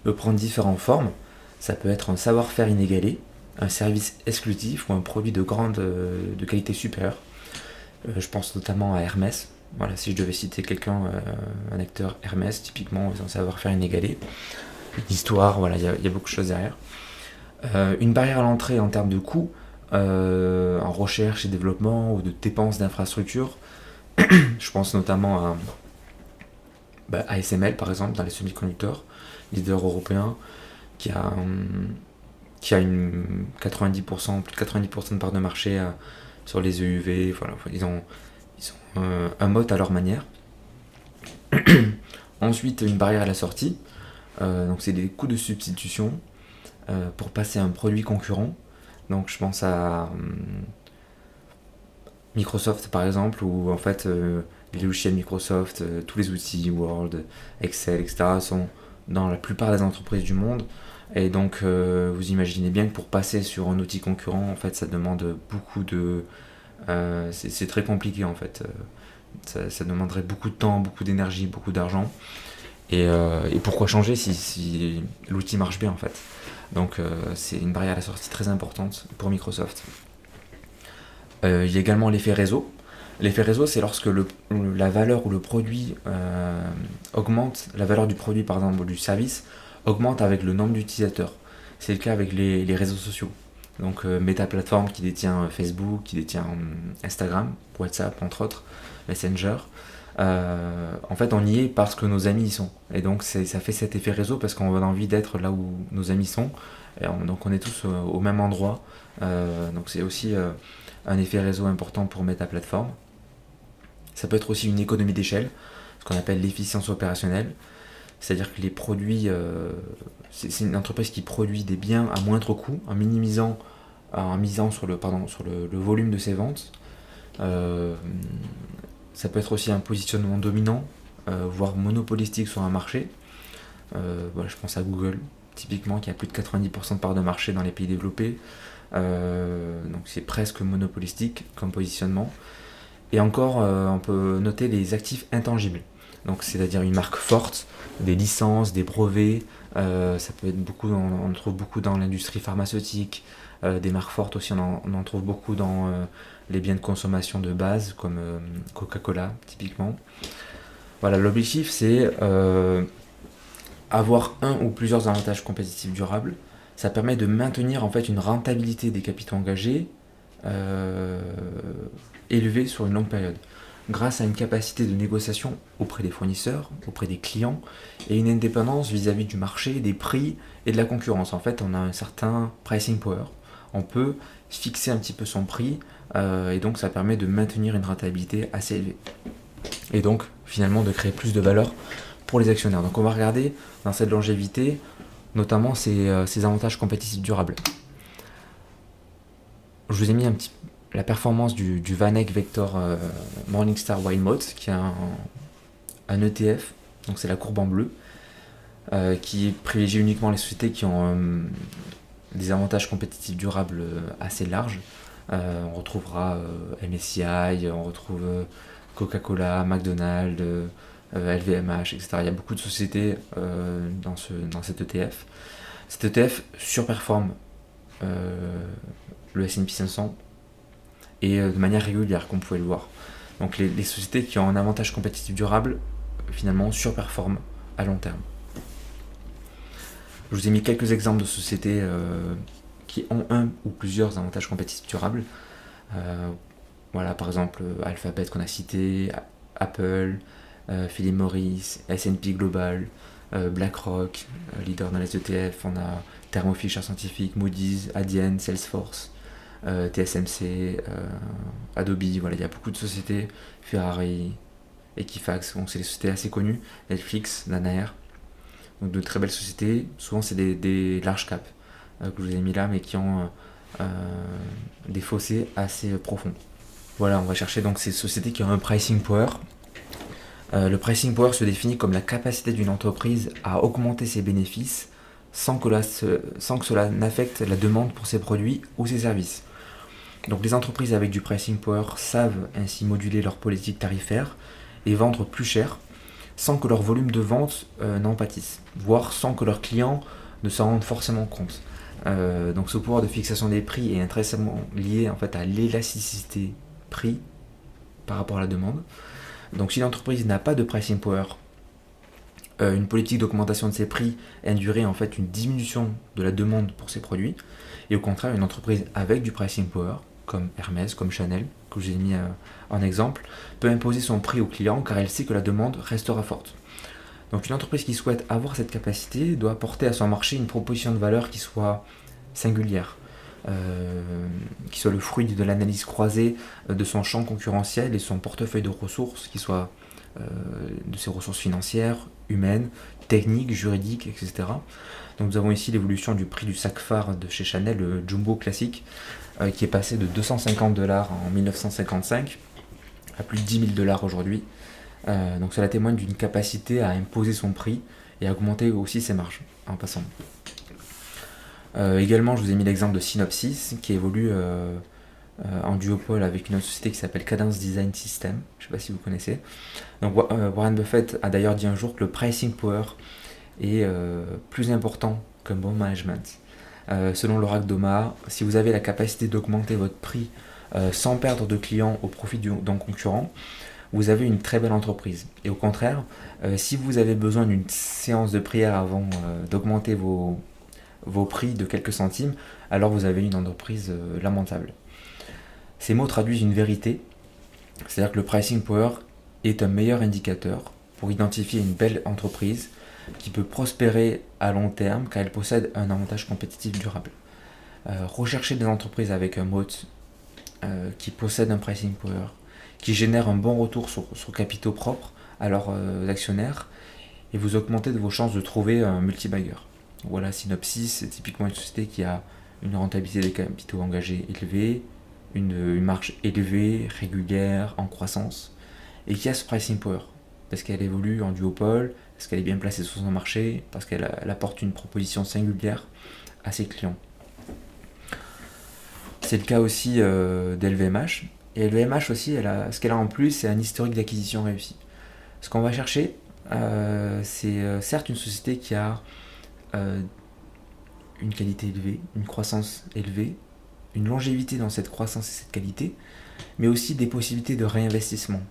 Speaker 1: peut prendre différentes formes. Ça peut être un savoir-faire inégalé, un service exclusif ou un produit de qualité supérieure. Je pense notamment à Hermès. Voilà, si je devais citer quelqu'un, un acteur Hermès, typiquement, ils ont un savoir-faire inégalé. L'histoire, voilà, il y a beaucoup de choses derrière. Une barrière à l'entrée en termes de coûts, en recherche et développement ou de dépenses d'infrastructures. Je pense notamment à ASML par exemple dans les semi-conducteurs, leader européen qui a 90%, plus de 90% de part de marché sur les EUV. Voilà, ils ont un moat à leur manière. Ensuite, une barrière à la sortie, donc c'est des coûts de substitution pour passer à un produit concurrent. Donc je pense à Microsoft par exemple, où en fait les logiciels Microsoft, tous les outils Word, Excel, etc. sont dans la plupart des entreprises du monde. Et donc vous imaginez bien que pour passer sur un outil concurrent, en fait ça demande beaucoup de... c'est très compliqué en fait. Ça demanderait beaucoup de temps, beaucoup d'énergie, beaucoup d'argent. Et pourquoi changer si l'outil marche bien en fait. Donc c'est une barrière à la sortie très importante pour Microsoft. Il y a également l'effet réseau. L'effet réseau, c'est lorsque la valeur ou le produit augmente, la valeur du produit par exemple ou du service augmente avec le nombre d'utilisateurs. C'est le cas avec les réseaux sociaux. Donc Meta Platform qui détient Facebook, qui détient Instagram, WhatsApp entre autres, Messenger. En fait on y est parce que nos amis y sont. Et donc ça fait cet effet réseau parce qu'on a envie d'être là où nos amis sont. Donc on est tous au même endroit. Donc c'est aussi un effet réseau important pour Meta Platform. Ça peut être aussi une économie d'échelle, ce qu'on appelle l'efficience opérationnelle. C'est-à-dire que les produits, c'est une entreprise qui produit des biens à moindre coût, en misant sur le volume de ses ventes. Ça peut être aussi un positionnement dominant, voire monopolistique sur un marché. Voilà, je pense à Google, typiquement, qui a plus de 90% de part de marché dans les pays développés. Donc c'est presque monopolistique comme positionnement. Et encore, on peut noter les actifs intangibles. Donc c'est-à-dire une marque forte, des licences, des brevets. Ça peut être on trouve beaucoup dans l'industrie pharmaceutique. Des marques fortes aussi, on en trouve beaucoup dans les biens de consommation de base comme Coca-Cola typiquement. Voilà, l'objectif c'est avoir un ou plusieurs avantages compétitifs durables. Ça permet de maintenir en fait une rentabilité des capitaux engagés élevée sur une longue période, grâce à une capacité de négociation auprès des fournisseurs, auprès des clients, et une indépendance vis-à-vis du marché, des prix et de la concurrence. En fait, on a un certain pricing power. On peut fixer un petit peu son prix, et donc ça permet de maintenir une rentabilité assez élevée. Et donc, finalement, de créer plus de valeur pour les actionnaires. Donc on va regarder dans cette longévité, notamment ces avantages compétitifs durables. Je vous ai mis la performance du VanEck Vector Morningstar Wild Mode, qui est un ETF, donc c'est la courbe en bleu, qui privilégie uniquement les sociétés qui ont des avantages compétitifs durables assez larges. On retrouvera MSCI, on retrouve Coca-Cola, McDonald's, LVMH, etc. Il y a beaucoup de sociétés dans cet ETF. Cet ETF surperforme le S&P 500 et de manière régulière, comme vous pouvez le voir. Donc les sociétés qui ont un avantage compétitif durable, finalement, surperforment à long terme. Je vous ai mis quelques exemples de sociétés qui ont un ou plusieurs avantages compétitifs durables. Voilà, par exemple, Alphabet qu'on a cité, Apple, Philip Morris, S&P Global, BlackRock, leader dans les ETF. On a Thermo Fisher Scientific, Moody's, Adyen, Salesforce, TSMC, Adobe. Voilà, il y a beaucoup de sociétés, Ferrari, Equifax, donc c'est des sociétés assez connues, Netflix, Danaher, donc de très belles sociétés. Souvent c'est des large caps que je vous ai mis là, mais qui ont des fossés assez profonds. Voilà, on va chercher donc ces sociétés qui ont un pricing power. Le pricing power se définit comme la capacité d'une entreprise à augmenter ses bénéfices sans que cela n'affecte la demande pour ses produits ou ses services. Donc les entreprises avec du pricing power savent ainsi moduler leur politique tarifaire et vendre plus cher sans que leur volume de vente n'en pâtisse, voire sans que leurs clients ne s'en rendent forcément compte. Donc ce pouvoir de fixation des prix est intrinsèquement lié en fait à l'élasticité prix par rapport à la demande. Donc si l'entreprise n'a pas de pricing power, une politique d'augmentation de ses prix induirait en fait une diminution de la demande pour ses produits. Et au contraire, une entreprise avec du pricing power, comme Hermès, comme Chanel, que j'ai mis en exemple, peut imposer son prix aux clients car elle sait que la demande restera forte. Donc une entreprise qui souhaite avoir cette capacité doit apporter à son marché une proposition de valeur qui soit singulière, qui soit le fruit de l'analyse croisée de son champ concurrentiel et son portefeuille de ressources, qui soit de ses ressources financières, humaines, techniques, juridiques, etc. Donc nous avons ici l'évolution du prix du sac phare de chez Chanel, le Jumbo classique, qui est passé de 250 $ en 1955 à plus de 10 000 $ aujourd'hui. Donc cela témoigne d'une capacité à imposer son prix et à augmenter aussi ses marges en passant. Également, je vous ai mis l'exemple de Synopsys qui évolue en duopole avec une autre société qui s'appelle Cadence Design System. Je ne sais pas si vous connaissez. Donc Warren Buffett a d'ailleurs dit un jour que le pricing power est plus important qu'un bon management. Selon l'oracle d'Omaha, si vous avez la capacité d'augmenter votre prix sans perdre de clients au profit d'un concurrent, vous avez une très belle entreprise. Et au contraire, si vous avez besoin d'une séance de prière avant d'augmenter vos prix de quelques centimes, alors vous avez une entreprise lamentable. Ces mots traduisent une vérité, c'est-à-dire que le pricing power est un meilleur indicateur pour identifier une belle entreprise qui peut prospérer à long terme car elle possède un avantage compétitif durable. Recherchez des entreprises avec un moat qui possèdent un pricing power, qui génèrent un bon retour sur capitaux propres à leurs actionnaires et vous augmentez de vos chances de trouver un multibagger. Voilà, Synopsys, c'est typiquement une société qui a une rentabilité des capitaux engagés élevée, une marge élevée, régulière, en croissance, et qui a ce pricing power, parce qu'elle évolue en duopole, parce qu'elle est bien placée sur son marché, parce qu'elle apporte une proposition singulière à ses clients. C'est le cas aussi d'LVMH, et LVMH aussi, ce qu'elle a en plus, c'est un historique d'acquisition réussi. Ce qu'on va chercher, c'est certes une société qui a une qualité élevée, une croissance élevée, une longévité dans cette croissance et cette qualité, mais aussi des possibilités de réinvestissement.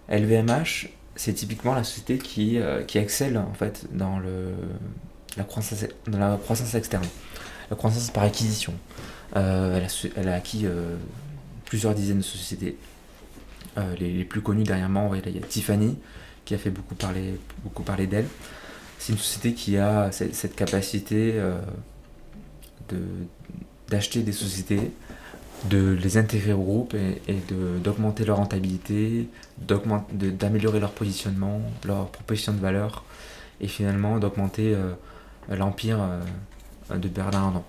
Speaker 1: LVMH, c'est typiquement la société qui excelle en fait dans la croissance externe, la croissance par acquisition. Elle a acquis plusieurs dizaines de sociétés. Les plus connues dernièrement, il y a Tiffany qui a fait beaucoup parler d'elle. C'est une société qui a cette capacité d'acheter des sociétés, de les intégrer au groupe et d'augmenter leur rentabilité, d'améliorer leur positionnement, leur proposition de valeur et finalement d'augmenter l'empire de Berlin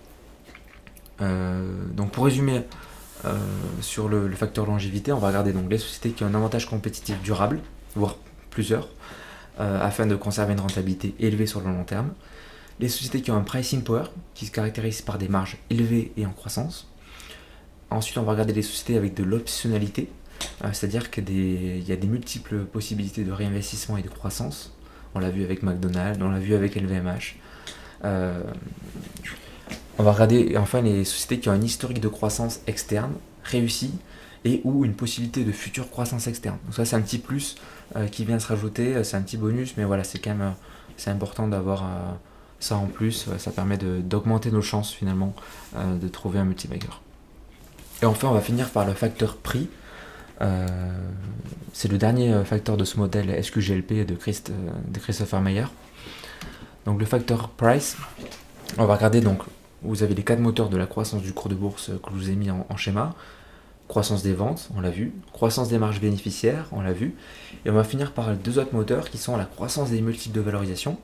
Speaker 1: donc pour résumer sur le facteur longévité, on va regarder donc les sociétés qui ont un avantage compétitif durable, voire plusieurs, afin de conserver une rentabilité élevée sur le long terme. Les sociétés qui ont un pricing power, qui se caractérisent par des marges élevées et en croissance. Ensuite, on va regarder les sociétés avec de l'optionnalité, c'est-à-dire qu'il y a des multiples possibilités de réinvestissement et de croissance. On l'a vu avec McDonald's, on l'a vu avec LVMH. On va regarder enfin les sociétés qui ont un historique de croissance externe réussi et ou une possibilité de future croissance externe. Donc ça, c'est un petit plus qui vient se rajouter, c'est un petit bonus, mais voilà, c'est quand même c'est important d'avoir ça en plus. Ça permet d'augmenter nos chances finalement de trouver un multibagger. Et enfin, on va finir par le facteur prix. C'est le dernier facteur de ce modèle SQGLP de Christopher Mayer. Donc le facteur price, on va regarder donc. Vous avez les 4 moteurs de la croissance du cours de bourse que je vous ai mis en schéma. croissance des ventes, on l'a vu, croissance des marges bénéficiaires, on l'a vu, et on va finir par les deux autres moteurs qui sont la croissance des multiples de valorisation,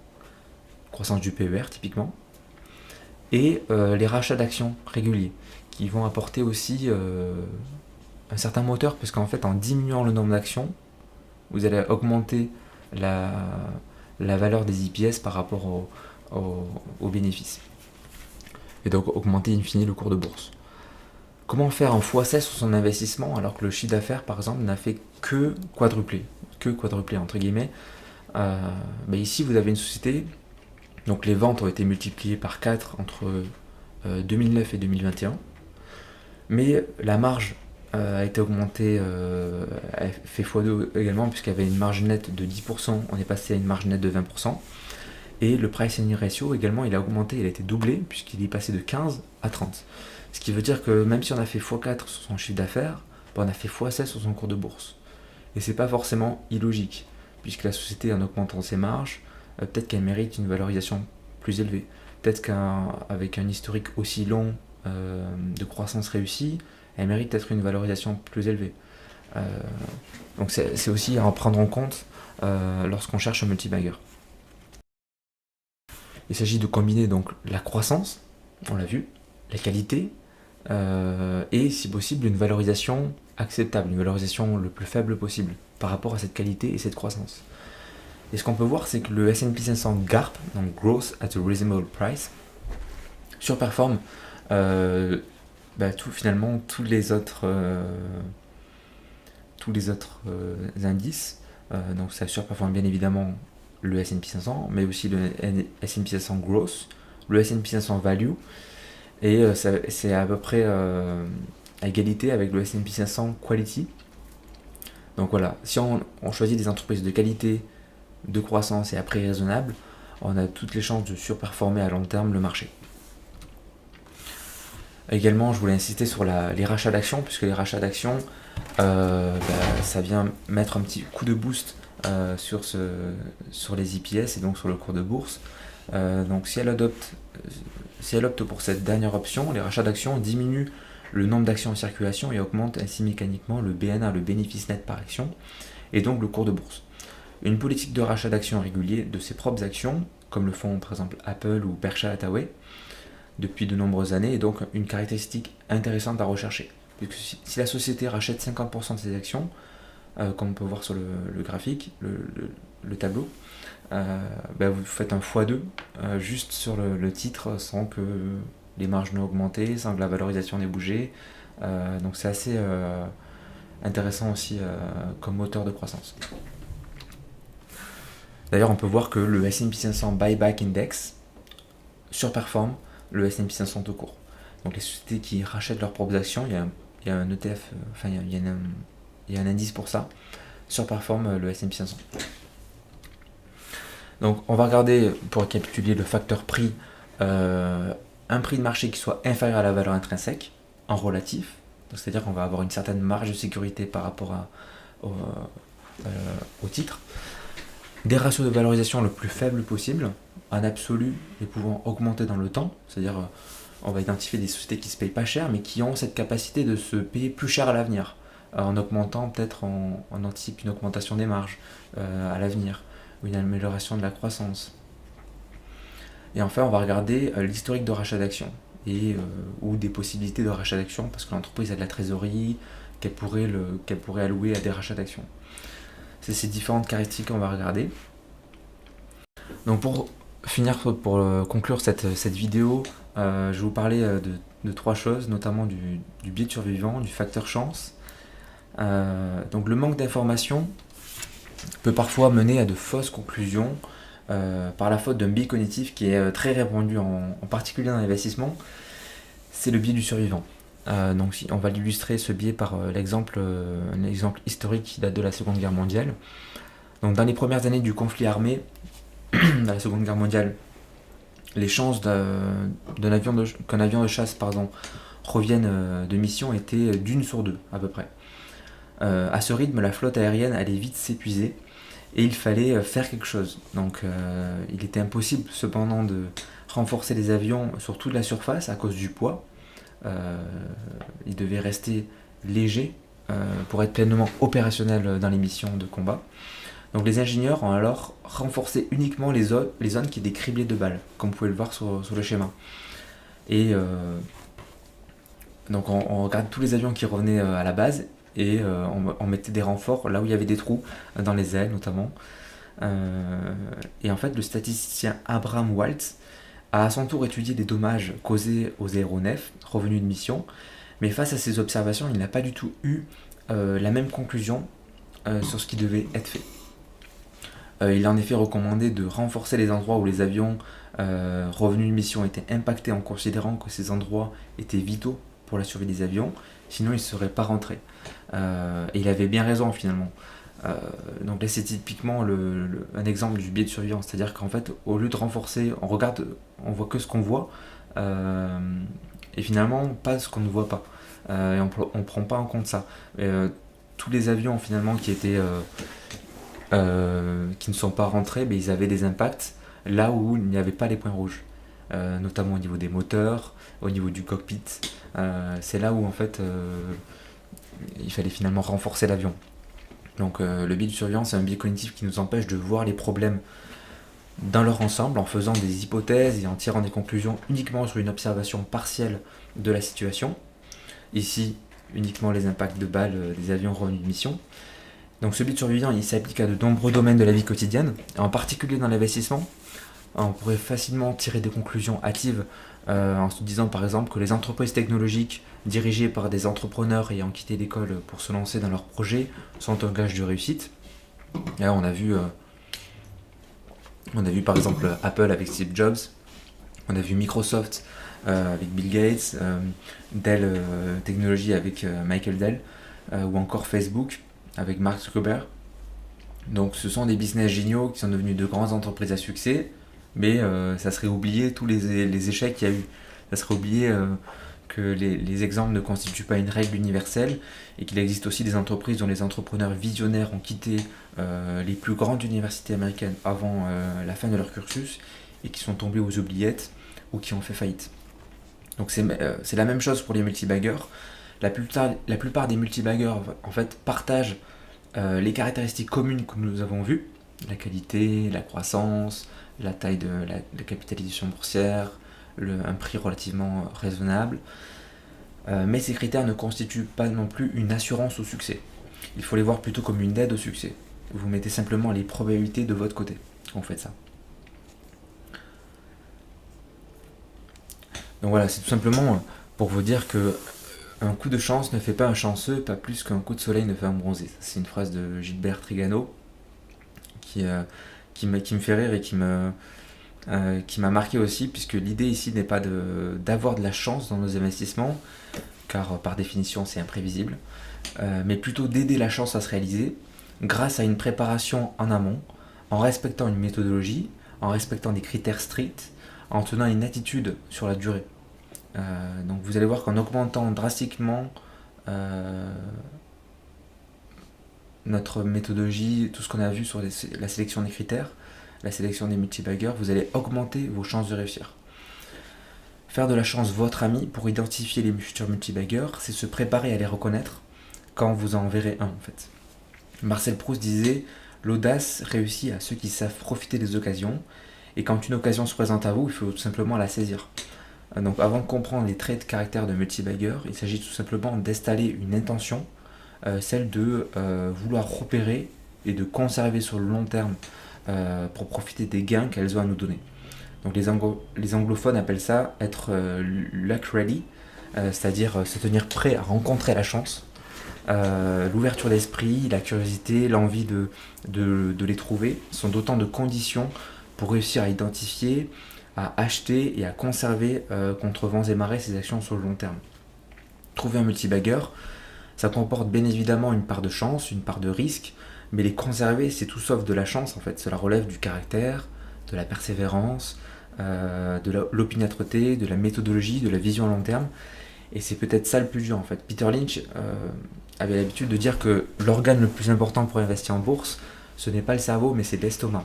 Speaker 1: croissance du PER typiquement, et les rachats d'actions réguliers, qui vont apporter aussi un certain moteur, parce qu'en fait en diminuant le nombre d'actions, vous allez augmenter la valeur des IPS par rapport aux bénéfices, et donc augmenter in fine le cours de bourse. Comment faire un x16 sur son investissement alors que le chiffre d'affaires par exemple n'a fait que quadrupler entre guillemets. Ici vous avez une société, donc les ventes ont été multipliées par 4 entre 2009 et 2021, mais la marge a été augmentée, a fait x2 également, puisqu'il y avait une marge nette de 10%, on est passé à une marge nette de 20%, et le price earning ratio également il a augmenté, il a été doublé, puisqu'il est passé de 15 à 30. Ce qui veut dire que même si on a fait x4 sur son chiffre d'affaires, on a fait x16 sur son cours de bourse. Et c'est pas forcément illogique, puisque la société, en augmentant ses marges, peut-être qu'elle mérite une valorisation plus élevée. Peut-être qu'avec un historique aussi long de croissance réussie, elle mérite peut-être une valorisation plus élevée. Donc c'est aussi à en prendre en compte lorsqu'on cherche un multibagger. Il s'agit de combiner donc la croissance, on l'a vu, la qualité, et si possible une valorisation acceptable, une valorisation le plus faible possible par rapport à cette qualité et cette croissance. Et ce qu'on peut voir, c'est que le S&P 500 GARP, donc Growth at a Reasonable Price, surperforme finalement tous les autres indices. Donc ça surperforme bien évidemment le S&P 500, mais aussi le S&P 500 Growth, le S&P 500 Value, et c'est à peu près à égalité avec le S&P 500 Quality. Donc voilà, si on choisit des entreprises de qualité, de croissance et à prix raisonnable, on a toutes les chances de surperformer à long terme le marché. Également, je voulais insister sur les rachats d'actions, puisque les rachats d'actions, ça vient mettre un petit coup de boost sur les IPS et donc sur le cours de bourse. Donc si elle opte pour cette dernière option, les rachats d'actions diminuent le nombre d'actions en circulation et augmentent ainsi mécaniquement le BNA, le bénéfice net par action, et donc le cours de bourse. Une politique de rachat d'actions régulier de ses propres actions, comme le font par exemple Apple ou Berkshire Hathaway, depuis de nombreuses années, est donc une caractéristique intéressante à rechercher. Puisque si la société rachète 50% de ses actions, comme on peut voir sur le graphique, le tableau, vous faites un x2 juste sur le titre sans que les marges n'aient augmenté, sans que la valorisation n'ait bougé. Donc c'est assez intéressant aussi comme moteur de croissance. D'ailleurs, on peut voir que le S&P 500 Buyback Index surperforme le S&P 500 tout court. Donc les sociétés qui rachètent leurs propres actions, il y a un ETF, il y a un indice pour ça, surperforme le S&P 500. Donc on va regarder, pour récapituler, le facteur prix, un prix de marché qui soit inférieur à la valeur intrinsèque, en relatif, c'est-à-dire qu'on va avoir une certaine marge de sécurité par rapport au titre. Des ratios de valorisation le plus faible possible, en absolu, et pouvant augmenter dans le temps, c'est-à-dire on va identifier des sociétés qui ne se payent pas cher, mais qui ont cette capacité de se payer plus cher à l'avenir, en augmentant, peut-être on anticipe une augmentation des marges à l'avenir, ou une amélioration de la croissance. Et enfin, on va regarder l'historique de rachat d'actions, ou des possibilités de rachat d'actions, parce que l'entreprise a de la trésorerie qu'elle pourrait allouer à des rachats d'actions. C'est ces différentes caractéristiques qu'on va regarder. Donc pour conclure cette vidéo, je vais vous parler de trois choses, notamment du biais de survivant, du facteur chance. Donc le manque d'informations peut parfois mener à de fausses conclusions par la faute d'un biais cognitif qui est très répandu en particulier dans l'investissement, c'est le biais du survivant. Donc on va l'illustrer ce biais par un exemple historique qui date de la Seconde Guerre mondiale. Donc dans les premières années du conflit armé, dans la Seconde Guerre mondiale, les chances qu'un avion de chasse revienne de mission étaient d'1 sur 2 à peu près. À ce rythme, la flotte aérienne allait vite s'épuiser et il fallait faire quelque chose. Donc il était impossible cependant de renforcer les avions sur toute la surface à cause du poids. Ils devaient rester légers pour être pleinement opérationnels dans les missions de combat. Donc les ingénieurs ont alors renforcé uniquement les zones qui étaient criblées de balles, comme vous pouvez le voir sur le schéma. Et donc on regarde tous les avions qui revenaient à la base, et on mettait des renforts là où il y avait des trous, dans les ailes notamment. Et en fait, le statisticien Abraham Waltz a à son tour étudié les dommages causés aux aéronefs revenus de mission, mais face à ces observations, il n'a pas du tout eu la même conclusion sur ce qui devait être fait. Il a en effet recommandé de renforcer les endroits où les avions revenus de mission étaient impactés, en considérant que ces endroits étaient vitaux pour la survie des avions, sinon ils ne seraient pas rentrés. Et il avait bien raison finalement. Donc là c'est typiquement un exemple du biais de surveillance, c'est-à-dire qu'en fait au lieu de renforcer, on voit que ce qu'on voit, et finalement pas ce qu'on ne voit pas. Et on ne prend pas en compte ça. Tous les avions finalement qui ne sont pas rentrés, ils avaient des impacts là où il n'y avait pas les points rouges, notamment au niveau des moteurs, au niveau du cockpit. C'est là où en fait il fallait finalement renforcer l'avion. Donc le biais de surveillance, c'est un biais cognitif qui nous empêche de voir les problèmes dans leur ensemble, en faisant des hypothèses et en tirant des conclusions uniquement sur une observation partielle de la situation. Ici, uniquement les impacts de balles des avions revenus de mission. Donc ce biais de surveillance, il s'applique à de nombreux domaines de la vie quotidienne, en particulier dans l'investissement. On pourrait facilement tirer des conclusions hâtives en se disant par exemple que les entreprises technologiques dirigées par des entrepreneurs ayant quitté l'école pour se lancer dans leurs projets sont un gage de réussite. Et là, on a vu par exemple Apple avec Steve Jobs, on a vu Microsoft avec Bill Gates, Dell Technologies avec Michael Dell, ou encore Facebook avec Mark Zuckerberg. Donc ce sont des business géniaux qui sont devenus de grandes entreprises à succès, mais ça serait oublier tous les échecs qu'il y a eu. Ça serait oublier que les exemples ne constituent pas une règle universelle, et qu'il existe aussi des entreprises dont les entrepreneurs visionnaires ont quitté les plus grandes universités américaines avant la fin de leur cursus, et qui sont tombés aux oubliettes ou qui ont fait faillite. Donc c'est la même chose pour les multibaggeurs. La plupart des multibaggeurs en fait partagent les caractéristiques communes que nous avons vues: la qualité, la croissance, la taille de la capitalisation boursière, un prix relativement raisonnable. Mais ces critères ne constituent pas non plus une assurance au succès. Il faut les voir plutôt comme une aide au succès. Vous mettez simplement les probabilités de votre côté quand vous faites ça. Donc voilà, c'est tout simplement pour vous dire que un coup de chance ne fait pas un chanceux, pas plus qu'un coup de soleil ne fait un bronzé. C'est une phrase de Gilbert Trigano qui me fait rire et qui m'a marqué aussi, puisque l'idée ici n'est pas d'avoir de la chance dans nos investissements, car par définition c'est imprévisible, mais plutôt d'aider la chance à se réaliser grâce à une préparation en amont, en respectant une méthodologie, en respectant des critères stricts, en tenant une attitude sur la durée. Donc vous allez voir qu'en augmentant drastiquement notre méthodologie, tout ce qu'on a vu sur la sélection des critères, la sélection des multibaggeurs, vous allez augmenter vos chances de réussir. Faire de la chance votre ami pour identifier les futurs multibaggeurs, c'est se préparer à les reconnaître quand vous en verrez un en fait. Marcel Proust disait: l'audace réussit à ceux qui savent profiter des occasions, et quand une occasion se présente à vous, il faut tout simplement la saisir. Donc avant de comprendre les traits de caractère de multibaggeur, il s'agit tout simplement d'installer une intention, celle de vouloir repérer et de conserver sur le long terme pour profiter des gains qu'elles ont à nous donner. Donc les anglophones appellent ça être luck ready, c'est-à-dire se tenir prêt à rencontrer la chance. L'ouverture d'esprit, la curiosité, l'envie de les trouver sont d'autant de conditions pour réussir à identifier, à acheter et à conserver contre vents et marées ces actions sur le long terme. Trouver un multibaggeur, ça comporte bien évidemment une part de chance, une part de risque, mais les conserver, c'est tout sauf de la chance en fait. Cela relève du caractère, de la persévérance, de l'opiniâtreté, de la méthodologie, de la vision à long terme. Et c'est peut-être ça le plus dur en fait. Peter Lynch avait l'habitude de dire que l'organe le plus important pour investir en bourse, ce n'est pas le cerveau, mais c'est l'estomac.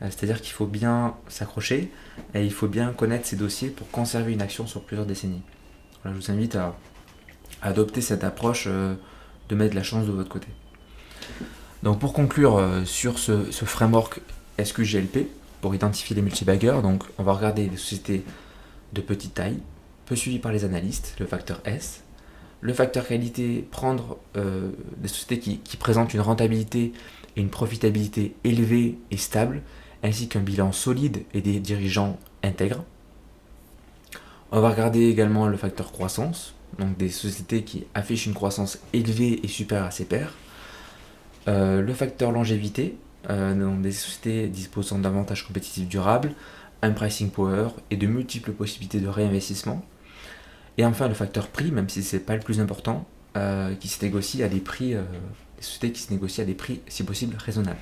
Speaker 1: C'est-à-dire qu'il faut bien s'accrocher et il faut bien connaître ses dossiers pour conserver une action sur plusieurs décennies. Voilà, je vous invite adopter cette approche de mettre la chance de votre côté. Donc pour conclure sur ce framework SQGLP, pour identifier les multibaggers, donc on va regarder les sociétés de petite taille, peu suivies par les analystes, le facteur S. Le facteur qualité, prendre des sociétés qui présentent une rentabilité et une profitabilité élevée et stable, ainsi qu'un bilan solide et des dirigeants intègres. On va regarder également le facteur croissance, donc des sociétés qui affichent une croissance élevée et supérieure à ses pairs. Le facteur longévité, donc des sociétés disposant d'avantages compétitifs durables, un pricing power et de multiples possibilités de réinvestissement. Et enfin le facteur prix, même si ce n'est pas le plus important, qui se négocie à des prix, des sociétés qui se négocient à des prix si possible raisonnables.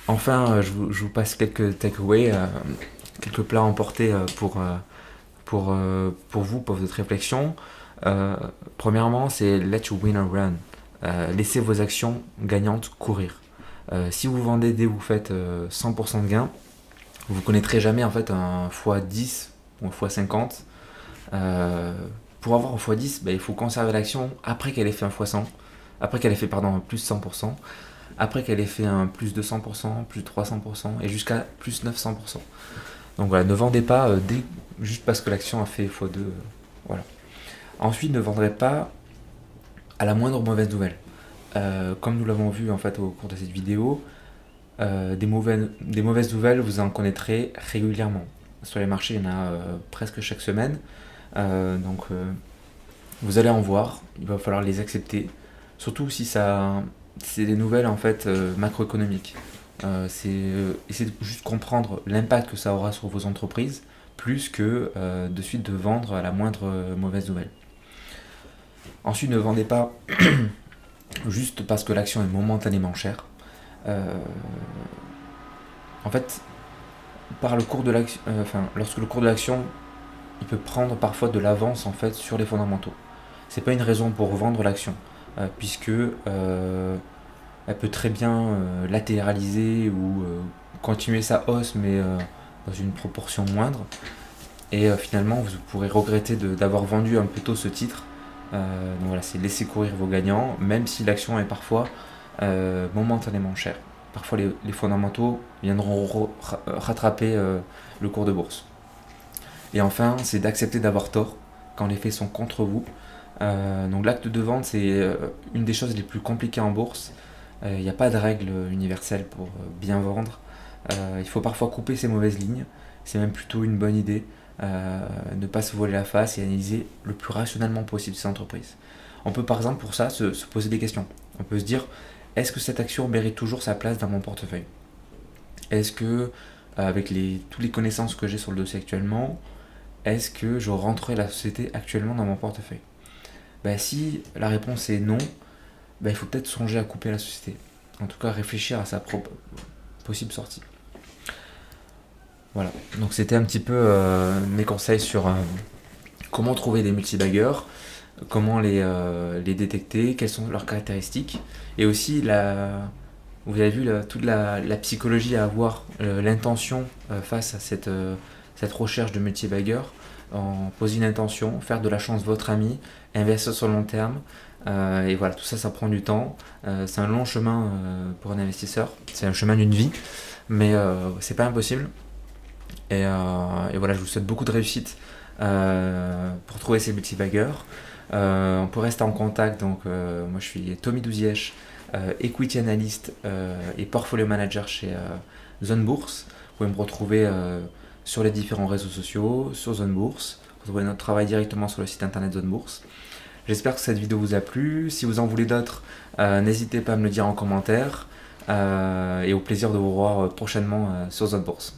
Speaker 1: Enfin, je vous passe quelques takeaways, quelques plats à emporter pour vous, pour votre réflexion. Premièrement, c'est let your winner run. Laissez vos actions gagnantes courir. Si vous vendez dès que vous faites 100% de gain, vous ne connaîtrez jamais en fait un x10 ou un x50. Pour avoir un x10, il faut conserver l'action après qu'elle ait fait un x100, après qu'elle ait fait un plus 100%, après qu'elle ait fait un plus 200%, plus 300% et jusqu'à plus 900%. Donc voilà, ne vendez pas juste parce que l'action a fait x2. Voilà. Ensuite, ne vendrez pas à la moindre mauvaise nouvelle. Comme nous l'avons vu en fait au cours de cette vidéo, des mauvaises nouvelles, vous en connaîtrez régulièrement. Sur les marchés, il y en a presque chaque semaine. Vous allez en voir, il va falloir les accepter. Surtout si c'est des nouvelles en fait macroéconomiques. Essayez de juste comprendre l'impact que ça aura sur vos entreprises, plus que de suite de vendre à la moindre mauvaise nouvelle. Ensuite, ne vendez pas juste parce que l'action est momentanément chère. En fait, lorsque le cours de l'action, il peut prendre parfois de l'avance en fait sur les fondamentaux. C'est pas une raison pour vendre l'action, puisque elle peut très bien latéraliser ou continuer sa hausse, mais dans une proportion moindre. Et finalement, vous pourrez regretter d'avoir vendu un peu tôt ce titre. Donc voilà, c'est laisser courir vos gagnants, même si l'action est parfois momentanément chère. Parfois, les fondamentaux viendront rattraper le cours de bourse. Et enfin, c'est d'accepter d'avoir tort quand les faits sont contre vous. Donc l'acte de vente, c'est une des choses les plus compliquées en bourse. Il n'y a pas de règle universelle pour bien vendre. Il faut parfois couper ces mauvaises lignes. C'est même plutôt une bonne idée. Ne pas se voiler la face et analyser le plus rationnellement possible ces entreprises. On peut par exemple pour ça se poser des questions. On peut se dire, est-ce que cette action mérite toujours sa place dans mon portefeuille? Est-ce que, avec toutes les connaissances que j'ai sur le dossier actuellement, est-ce que je rentrerai la société actuellement dans mon portefeuille? Si la réponse est non, il faut peut-être songer à couper la société. En tout cas, réfléchir à sa propre possible sortie. Voilà, donc c'était un petit peu mes conseils sur comment trouver des multibaggers, comment les détecter, quelles sont leurs caractéristiques, et aussi vous avez vu toute la psychologie à avoir, l'intention face à cette recherche de multibaggers, en poser une intention, faire de la chance votre ami, investir sur le long terme, et voilà, tout ça, ça prend du temps, c'est un long chemin pour un investisseur, c'est un chemin d'une vie, mais c'est pas impossible. Et voilà, je vous souhaite beaucoup de réussite pour trouver ces multibaggers. On peut rester en contact, donc moi je suis Tommy Douzièche, Equity Analyst et Portfolio Manager chez Zone Bourse. Vous pouvez me retrouver sur les différents réseaux sociaux, sur Zone Bourse. Vous trouvez notre travail directement sur le site internet Zone Bourse. J'espère que cette vidéo vous a plu. Si vous en voulez d'autres, n'hésitez pas à me le dire en commentaire. Et au plaisir de vous revoir prochainement sur Zone Bourse.